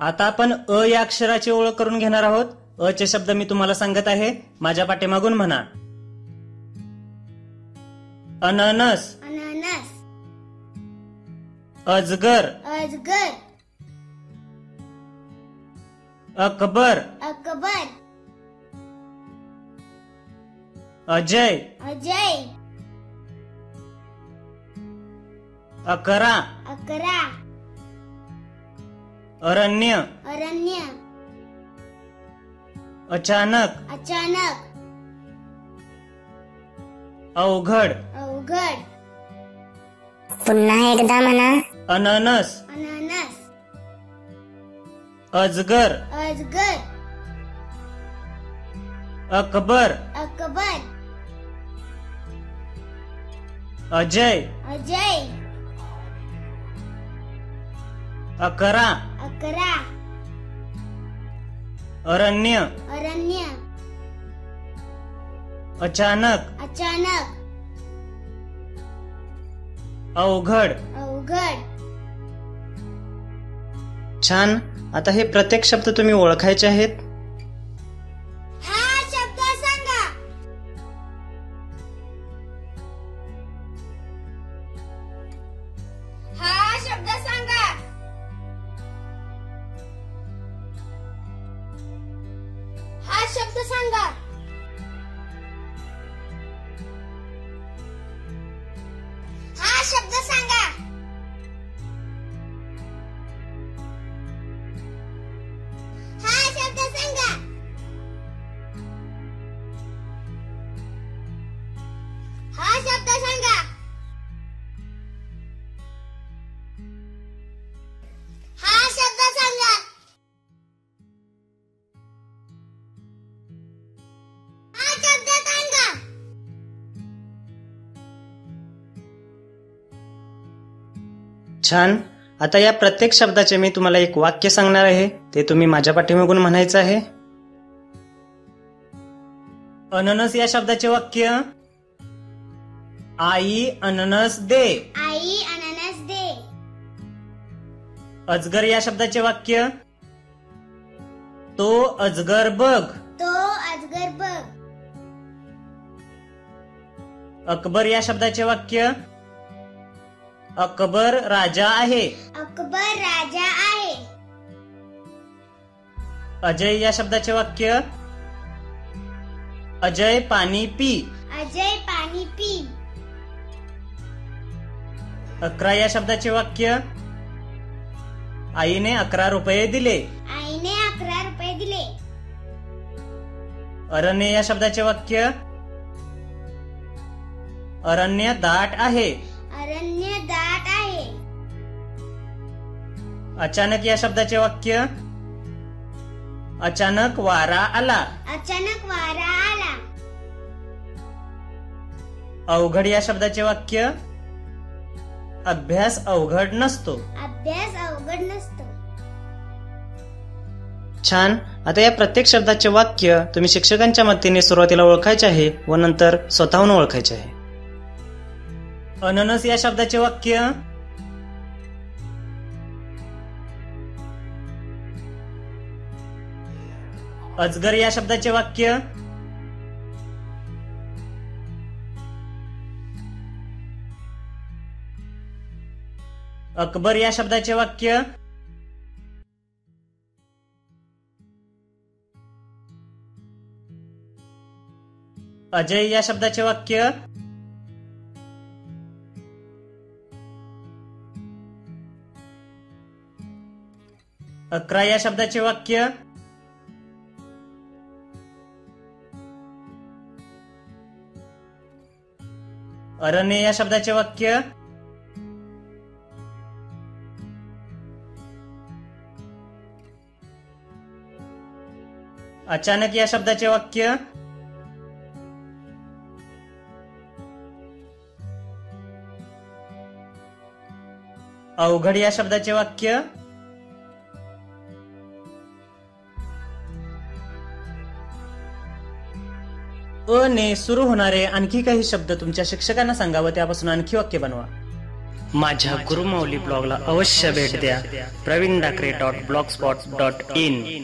आता आपण अ या अक्षराची ओळख करून घेणार आहोत. अ चे शब्द मी तुम्हाला सांगत आहे, माझ्या पाठीमागून म्हणा. अननस, अननस, अजगर, अजगर, अकबर, अकबर, अजय, अजय, अकरा, अकरा, अरण्य, अरण्य, अचानक, अचानक, अवघड, अवघड, पुन्हा एकदा म्हणा. अननस, अननस, अजगर, अजगर, अकबर, अकबर, अजय, अजय, अकरा, अकरा, अरण्य, अरण्य, अचानक, अचानक, अवघड. अवघड. छान. आता हे प्रत्येक शब्द तुम्ही ओळखायचे आहेत. हा शब्द सांगा. हा शब्द सांगा. हा शब्द सांगा. हा शब्द सांगा. हा शब्द सांगा. हा शब्द सांगा. हा शब्द सांगा. हा शब्द सांगा. छान. आता या प्रत्येक शब्दाचे मी तुम्हाला एक वाक्य सांगणार आहे, ते तुम्ही माझ्या पाठीमागून म्हणायचं आहे. अननस या शब्दाचे वाक्य. आई अननस दे. आई अननस दे. अजगर या शब्दाचे वाक्य. तो अजगर बघ. तो अजगर बघ. अकबर या शब्दाचे वाक्य. अकबर राजा आहे. अकबर राजा आहे. अजय या शब्दाचे वाक्य. अजय पाणी पी. अजय पाणी पी. अकरा या शब्दाचे वाक्य. आईने 11 रुपये दिले. आईने 11 रुपये दिले. अरण्य या शब्दाचे वाक्य. अरण्य दाट आहे. अरण्य दाट आहे. अचानक या शब्दाचे वाक्य. अचानक वारा आला. अचानक वारा आला. अवघड या शब्दाचे वाक्य. अभ्यास अवघड नसतो. अभ्यास अवघड नसतो. छान. आता या प्रत्येक शब्दाचे वाक्य तुम्ही शिक्षकांच्या मदतीने सुरुवातीला ओळखायचे आहे व नंतर स्वतःहून ओळखायचे आहे. अननस या शब्दाचे वाक्य. अजगर या शब्दाचे वाक्य. अकबर या शब्दाचे वाक्य. अजय या शब्दाचे वाक्य. अकरा या शब्दाचे वाक्य. अरण्य या शब्दाचे वाक्य. अचानक या शब्दाचे वाक्य. अवघड या शब्दाचे वाक्य. अ ने सुरू होणारे आणखी काही शब्द तुमच्या शिक्षकांना सांगा व त्यापासून आणखी वाक्य बनवा. माझ्या गुरुमाऊली ब्लॉगला अवश्य भेट द्या. प्रवीण डाकरे .blogspot.in